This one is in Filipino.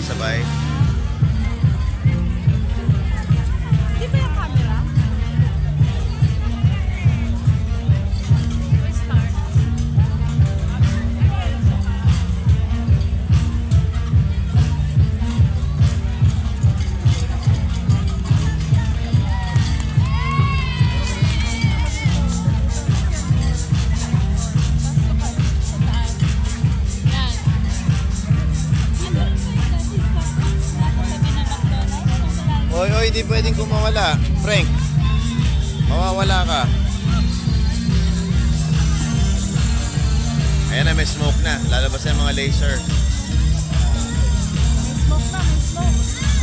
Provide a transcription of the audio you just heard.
sabay. Di ba yung camera? Start. Oy, oy, di pwedeng kumawala. Frank, mawawala ka. Ayan na, may smoke na. Lalabas na yung mga laser. May smoke na, may smoke.